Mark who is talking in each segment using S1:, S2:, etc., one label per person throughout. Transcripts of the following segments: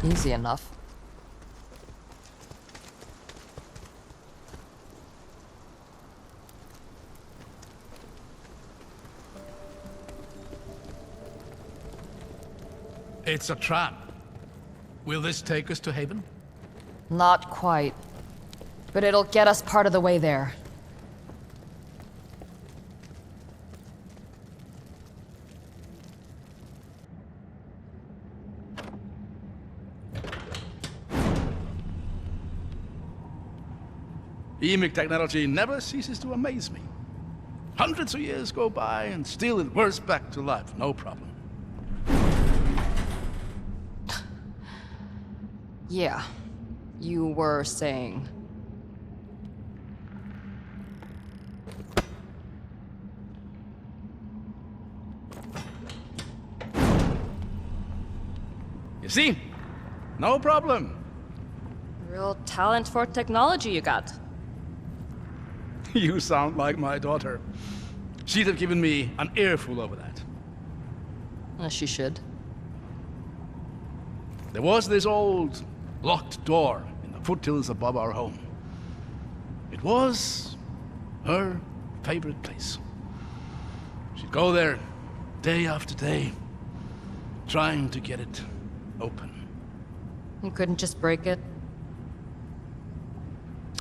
S1: Easy enough.
S2: It's a trap. Will this take us to Haven?
S1: Not quite. But it'll get us part of the way there.
S2: EMIC technology never ceases to amaze me. Hundreds of years go by and still it whirs back to life, no problem.
S1: Yeah. You were saying.
S2: You see? No problem.
S1: Real talent for technology you got.
S2: You sound like my daughter. She'd have given me an earful over that.
S1: As she should.
S2: There was this old locked door in the foothills above our home. It was her favorite place. She'd go there day after day, trying to get it open.
S1: You couldn't just break it?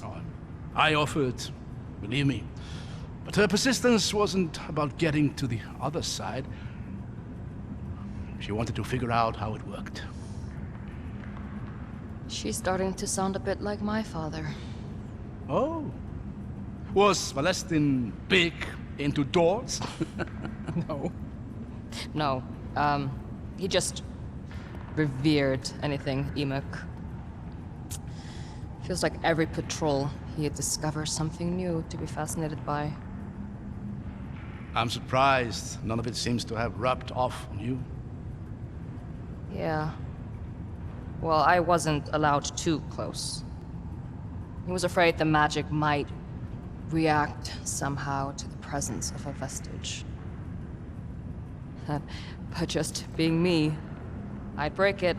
S2: Oh, I offered, believe me. But her persistence wasn't about getting to the other side. She wanted to figure out how it worked.
S1: She's starting to sound a bit like my father.
S2: Oh. Was Valestin big into doors? No.
S1: No, he just revered anything Emok. Feels like every patrol he'd discover something new to be fascinated by.
S2: I'm surprised none of it seems to have rubbed off on you.
S1: Yeah. Well, I wasn't allowed too close. He was afraid the magic might react somehow to the presence of a vestige. But just being me, I'd break it.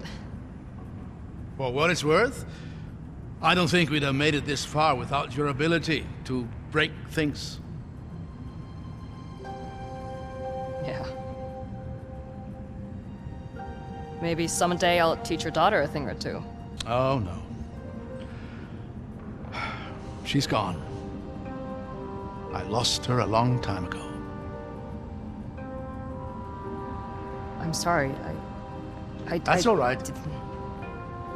S2: For what it's worth, I don't think we'd have made it this far without your ability to break things.
S1: Yeah. Maybe someday I'll teach your daughter a thing or two.
S2: Oh, no. She's gone. I lost her a long time ago.
S1: I'm sorry,
S2: That's all right.
S1: didn't-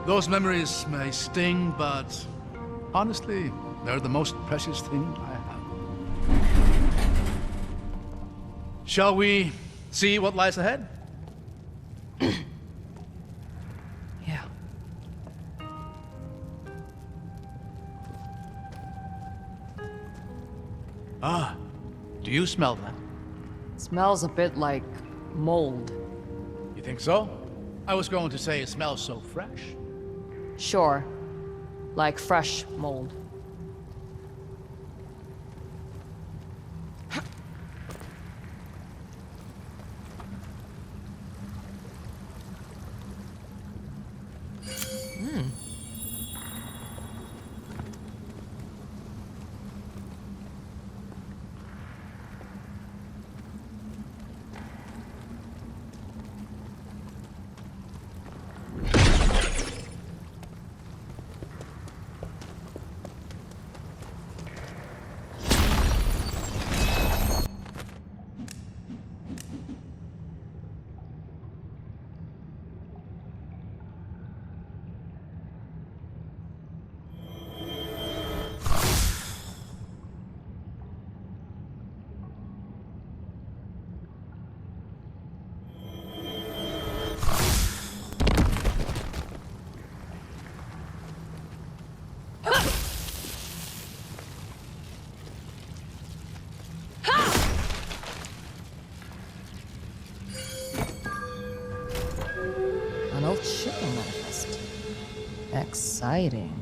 S2: Those memories may sting, but honestly, they're the most precious thing I have. Shall we see what lies ahead?
S1: Yeah.
S2: Ah, do you smell that?
S1: Smells a bit like mold.
S2: You think so? I was going to say it smells so fresh.
S1: Sure. Like fresh mold. An old shipping manifest. Exciting.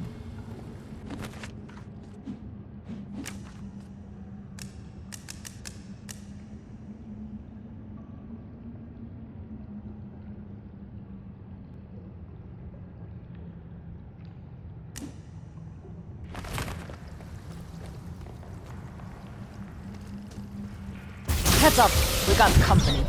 S1: Heads up, we got company.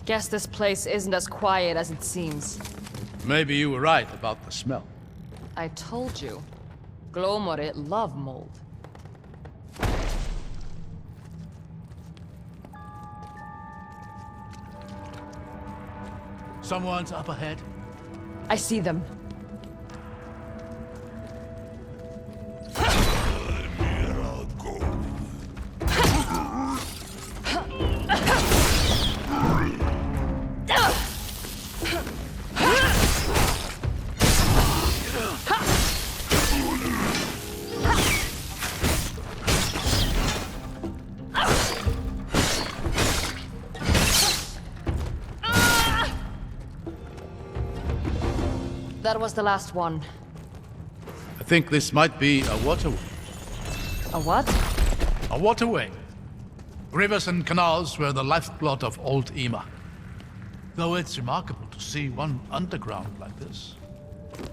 S1: Guess this place isn't as quiet as it seems.
S2: Maybe you were right about the smell.
S1: I told you. Glomore love mold.
S2: Someone's up ahead.
S1: I see them. That was the last one.
S2: I think this might be a waterway.
S1: A what?
S2: A waterway. Rivers and canals were the lifeblood of old Ema. Though it's remarkable to see one underground like this.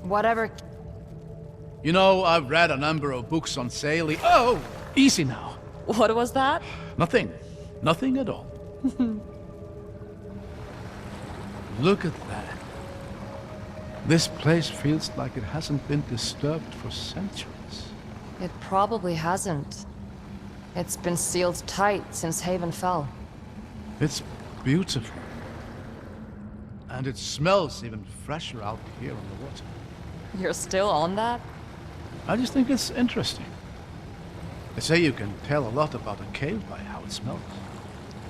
S1: Whatever.
S2: You know, I've read a number of books on sailing. Oh, easy now.
S1: What was that?
S2: Nothing. Nothing at all. Look at that. This place feels like it hasn't been disturbed for centuries.
S1: It probably hasn't. It's been sealed tight since Haven fell.
S2: It's beautiful. And it smells even fresher out here on the water.
S1: You're still on that?
S2: I just think it's interesting. They say you can tell a lot about a cave by how it smells.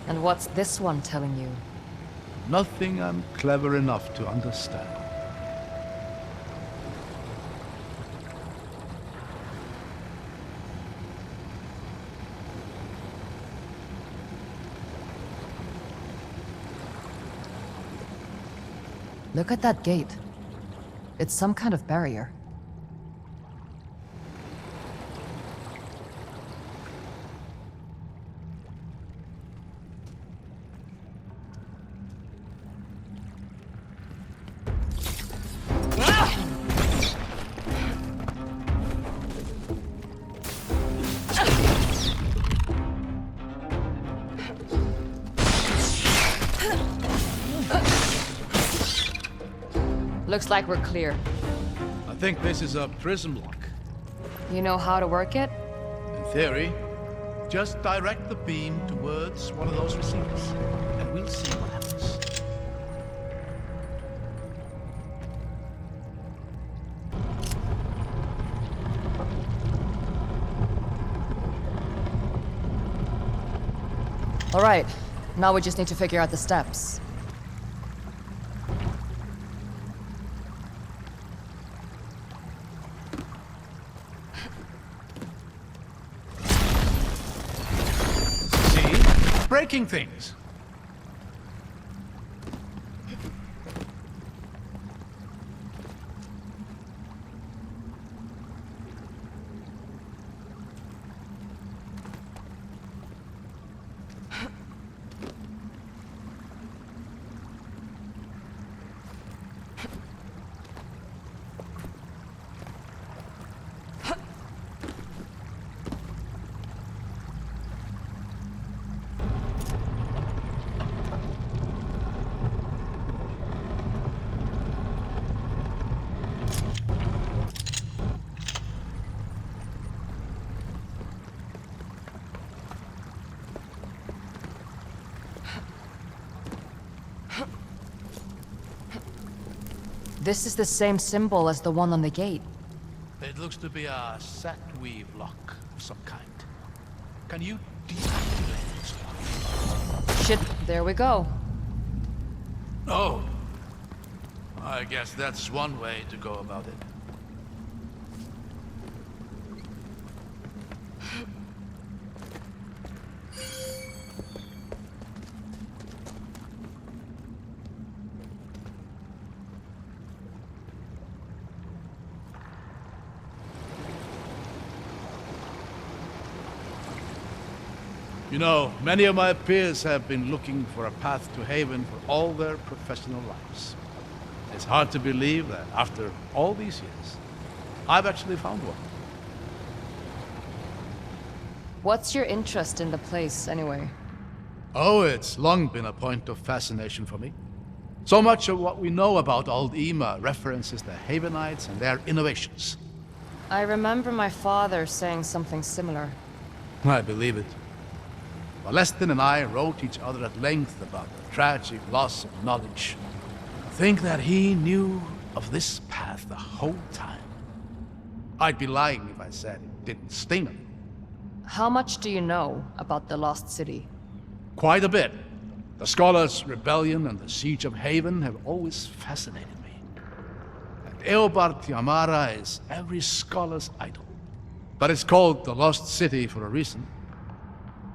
S1: And what's this one telling you?
S2: Nothing I'm clever enough to understand.
S1: Look at that gate. It's some kind of barrier. Looks like we're clear.
S2: I think this is a prism lock.
S1: You know how to work it?
S2: In theory, just direct the beam towards one of those receivers, and we'll see what happens.
S1: All right, now we just need to figure out the steps.
S2: Breaking things.
S1: This is the same symbol as the one on the gate.
S2: It looks to be a set weave lock of some kind. Can you deactivate this lock?
S1: Shit, there we go.
S2: Oh. I guess that's one way to go about it. You know, many of my peers have been looking for a path to Haven for all their professional lives. It's hard to believe that after all these years, I've actually found one.
S1: What's your interest in the place, anyway?
S2: Oh, it's long been a point of fascination for me. So much of what we know about Old Ema references the Havenites and their innovations.
S1: I remember my father saying something similar.
S2: I believe it. Valestin and I wrote each other at length about the tragic loss of knowledge. Think that he knew of this path the whole time. I'd be lying if I said it didn't sting him.
S1: How much do you know about the Lost City?
S2: Quite a bit. The Scholars' Rebellion and the Siege of Haven have always fascinated me. And Eobard Tiamara is every scholar's idol. But it's called the Lost City for a reason.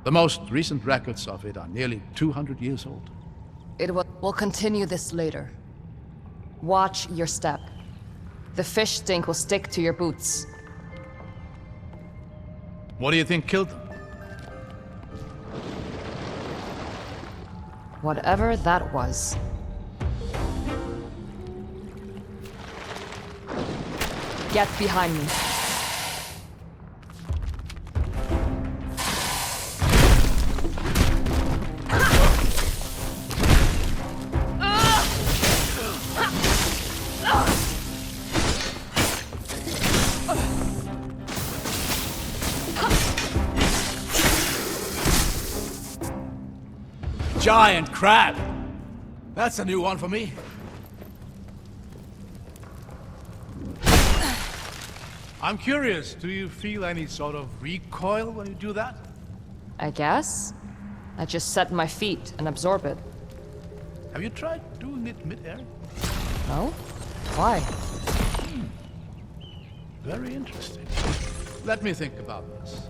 S2: The most recent records of it are nearly 200 years old.
S1: We'll continue this later. Watch your step. The fish stink will stick to your boots.
S2: What do you think killed them?
S1: Whatever that was. Get behind me.
S2: Giant crab! That's a new one for me. I'm curious, do you feel any sort of recoil when you do that?
S1: I guess. I just set my feet and absorb it.
S2: Have you tried doing it mid-air?
S1: No? Why?
S2: Very interesting. Let me think about this.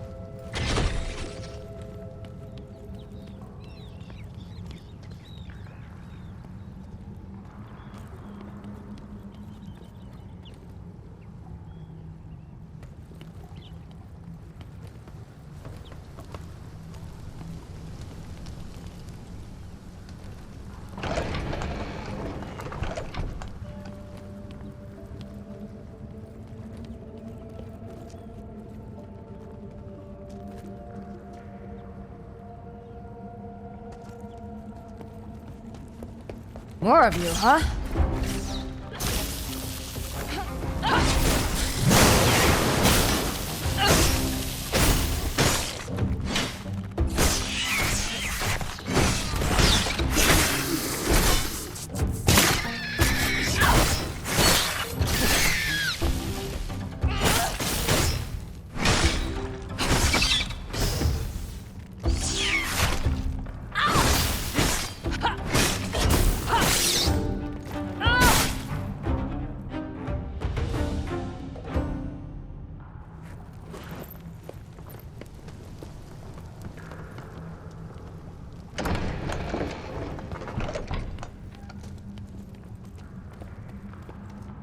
S1: More of you, huh?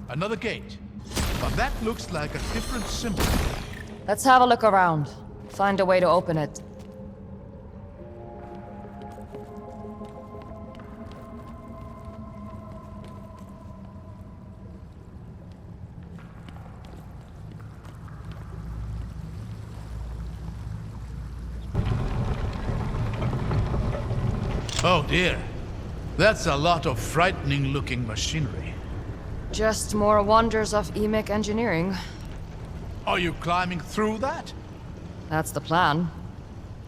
S2: Another gate. But that looks like a different symbol.
S1: Let's have a look around. Find a way to open it.
S2: Oh dear. That's a lot of frightening-looking machinery.
S1: Just more wonders of Emic engineering.
S2: Are you climbing through that?
S1: That's the plan.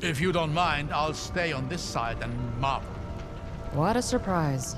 S2: If you don't mind, I'll stay on this side and marvel.
S1: What a surprise.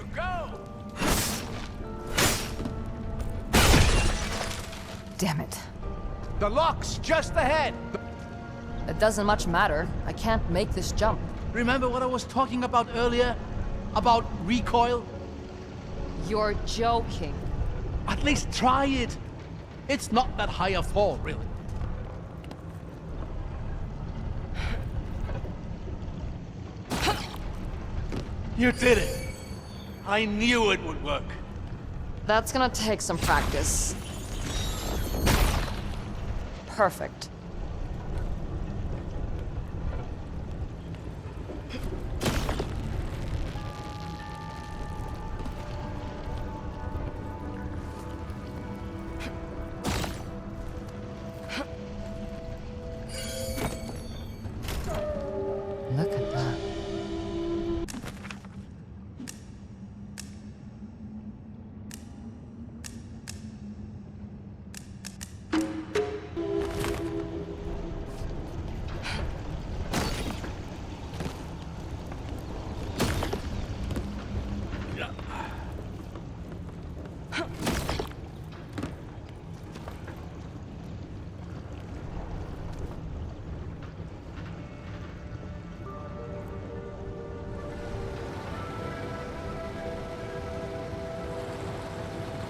S2: you, go!
S1: Damn it.
S2: The lock's just ahead!
S1: It doesn't much matter. I can't make this jump.
S2: Remember what I was talking about earlier? About recoil?
S1: You're joking.
S2: At least try it. It's not that high a fall, really. You did it! I knew it would work.
S1: That's gonna take some practice. Perfect. Look at that.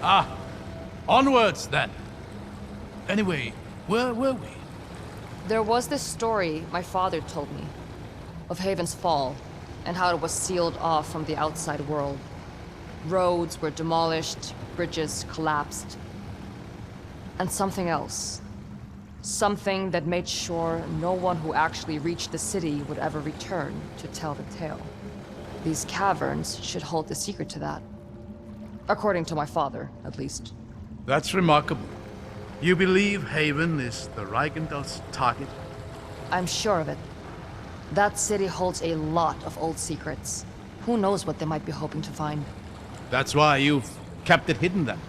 S2: Ah, onwards then. Anyway, where were we?
S1: There was this story my father told me of Haven's fall and how it was sealed off from the outside world. Roads were demolished, bridges collapsed, and something else. Something that made sure no one who actually reached the city would ever return to tell the tale. These caverns should hold the secret to that. According to my father, at least.
S2: That's remarkable. You believe Haven is the Reichental's target?
S1: I'm sure of it. That city holds a lot of old secrets. Who knows what they might be hoping to find?
S2: That's why you've kept it hidden then.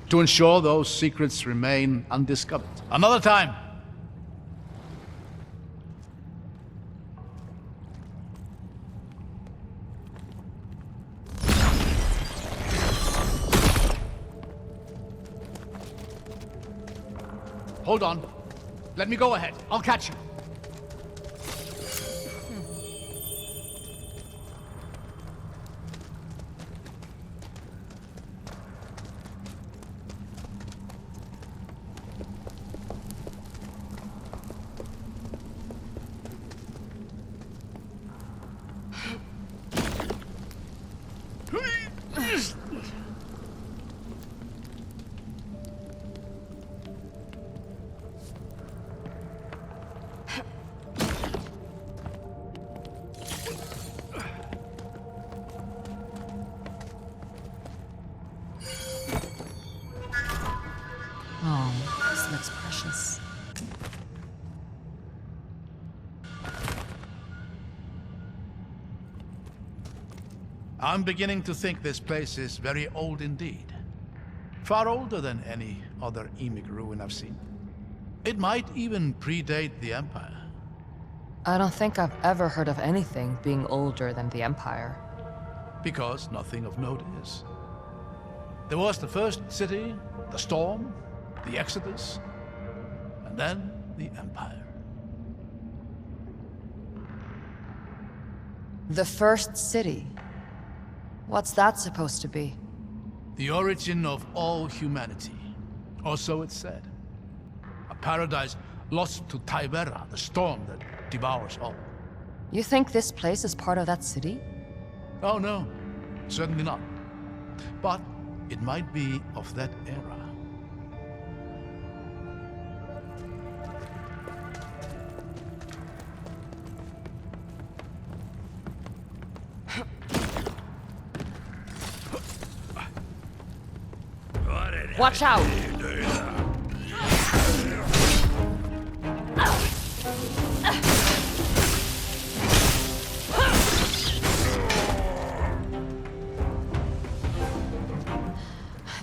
S2: To ensure those secrets remain undiscovered. Another time! Hold on. Let me go ahead. I'll catch you.
S1: Oh, this looks precious.
S2: I'm beginning to think this place is very old indeed. Far older than any other Emic ruin I've seen. It might even predate the Empire.
S1: I don't think I've ever heard of anything being older than the Empire.
S2: Because nothing of note is. There was the first city, the storm, the Exodus, and then the Empire.
S1: The first city? What's that supposed to be?
S2: The origin of all humanity, or so it's said. A paradise lost to Tibera, the storm that devours all.
S1: You think this place is part of that city?
S2: Oh no, certainly not. But it might be of that era.
S1: Watch out!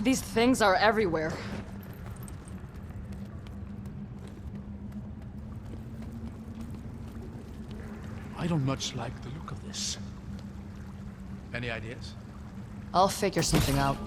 S1: These things are everywhere.
S2: I don't much like the look of this. Any ideas?
S1: I'll figure something out.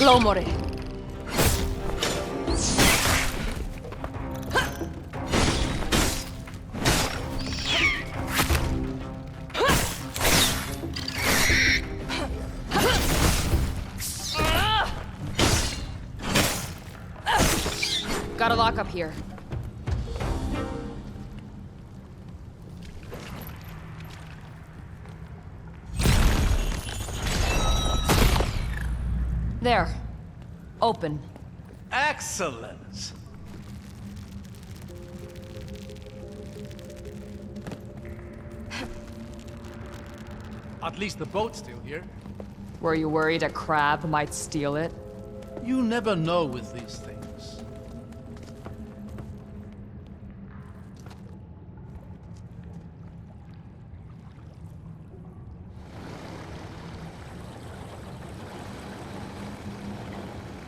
S1: Glomore. Got a lock up here. There. Open.
S3: Excellent! At least the boat's still here.
S1: Were you worried a crab might steal it?
S2: You never know with these things.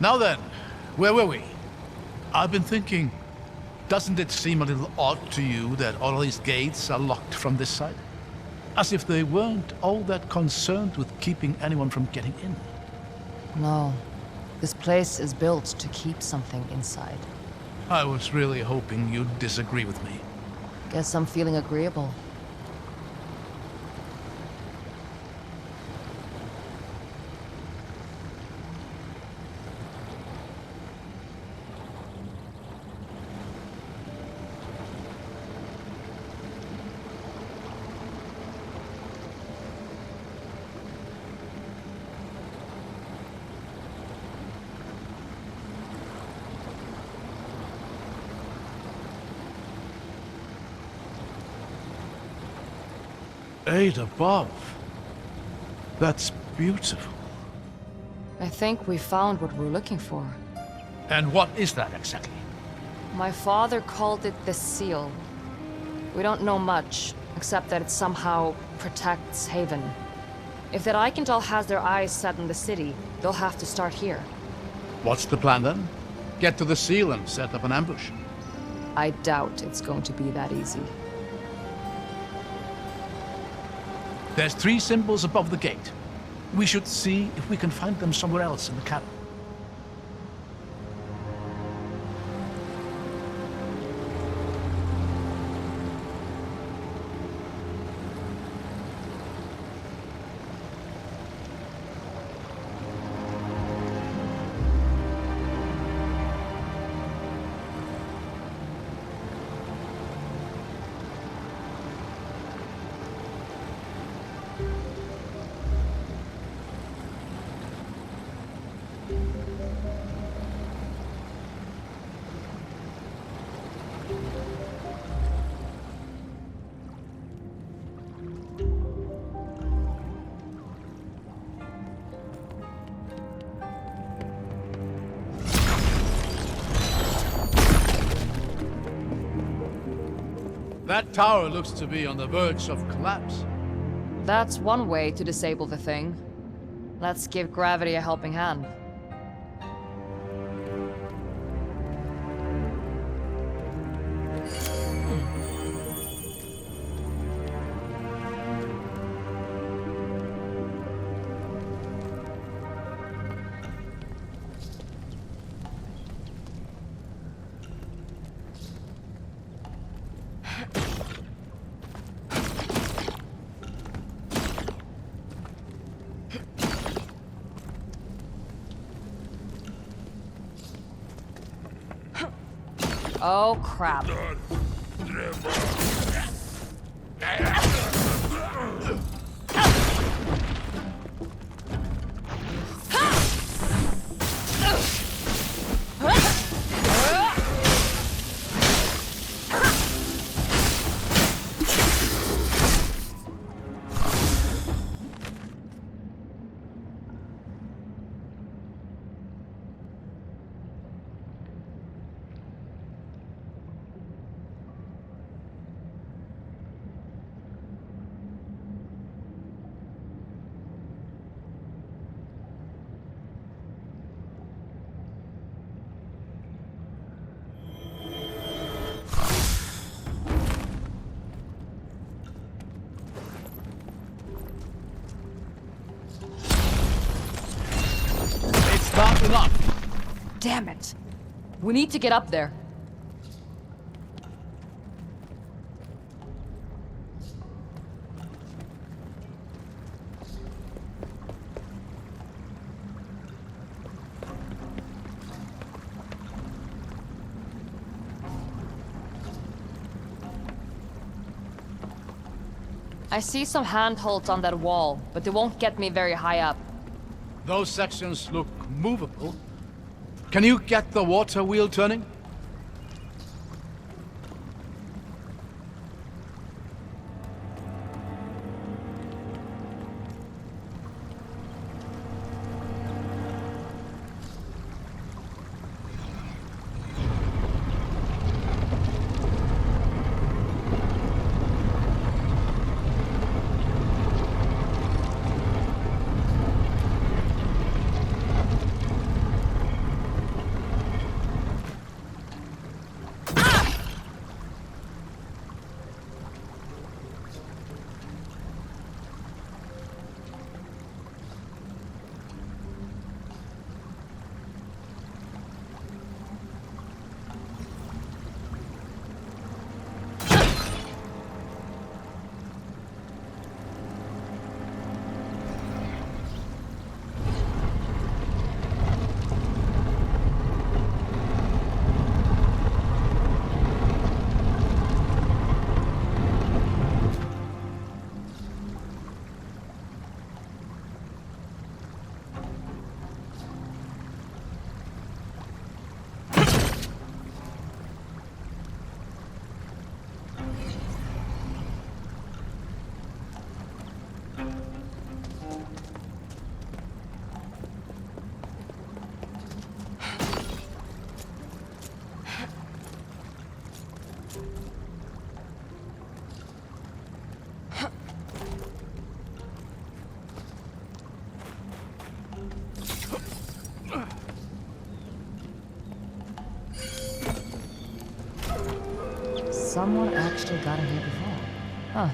S2: Now then, where were we? I've been thinking, doesn't it seem a little odd to you that all these gates are locked from this side? As if they weren't all that concerned with keeping anyone from getting in.
S1: No. This place is built to keep something inside.
S2: I was really hoping you'd disagree with me.
S1: Guess I'm feeling agreeable.
S2: 8 above. That's beautiful.
S1: I think we found what we're looking for.
S2: And what is that exactly?
S1: My father called it the Seal. We don't know much, except that it somehow protects Haven. If that Eichenthal has their eyes set on the city, they'll have to start here.
S2: What's the plan then? Get to the seal and set up an ambush.
S1: I doubt it's going to be that easy.
S2: There's 3 symbols above the gate. We should see if we can find them somewhere else in the cabin. That tower looks to be on the verge of collapse.
S1: That's one way to disable the thing. Let's give gravity a helping hand. Oh, crap.
S2: Not enough.
S1: Damn it. We need to get up there. I see some handholds on that wall, but they won't get me very high up.
S2: Those sections look movable. Can you get the water wheel turning?
S1: someone actually got in here before. Huh.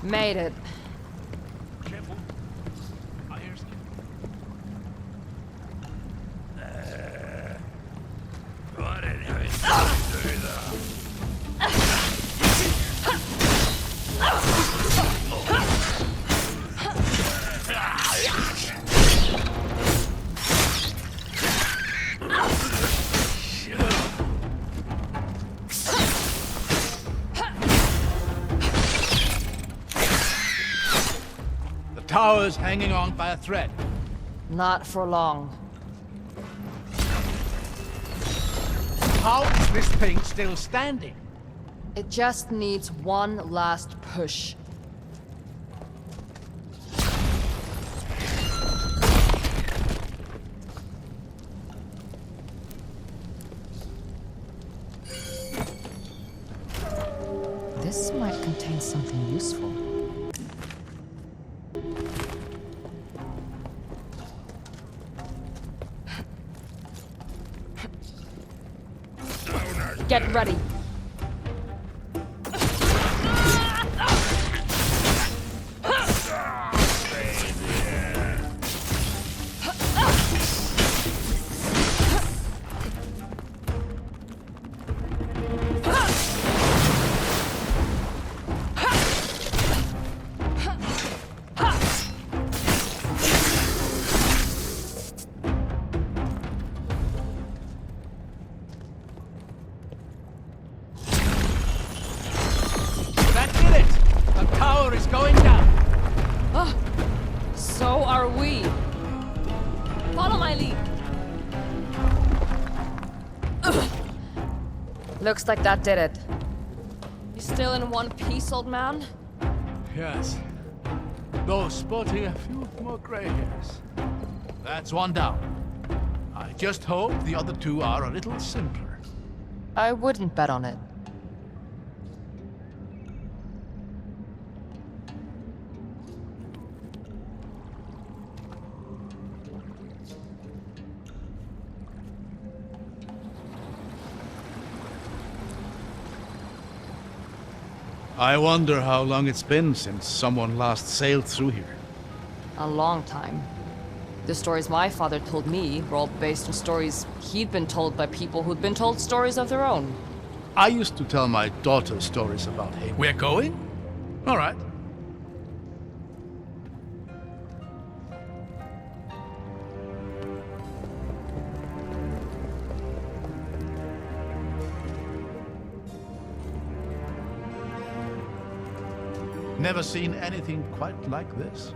S1: Made it.
S2: Careful. I hear something. The tower's hanging on by a thread.
S1: Not for long.
S2: How is this thing still standing?
S1: It just needs one last push. This might contain something useful. Get ready.
S2: That did it! The tower is going down!
S1: So are we. Follow my lead. Looks like that did it. You still in one piece, old man?
S2: Yes. Though sporting a few more gray hairs. That's one down. I just hope the other two are a little simpler.
S1: I wouldn't bet on it.
S2: I wonder how long it's been since someone last sailed through here.
S1: A long time. The stories my father told me were all based on stories he'd been told by people who'd been told stories of their own.
S2: I used to tell my daughter stories about him. We're going? All right. Never seen anything quite like this.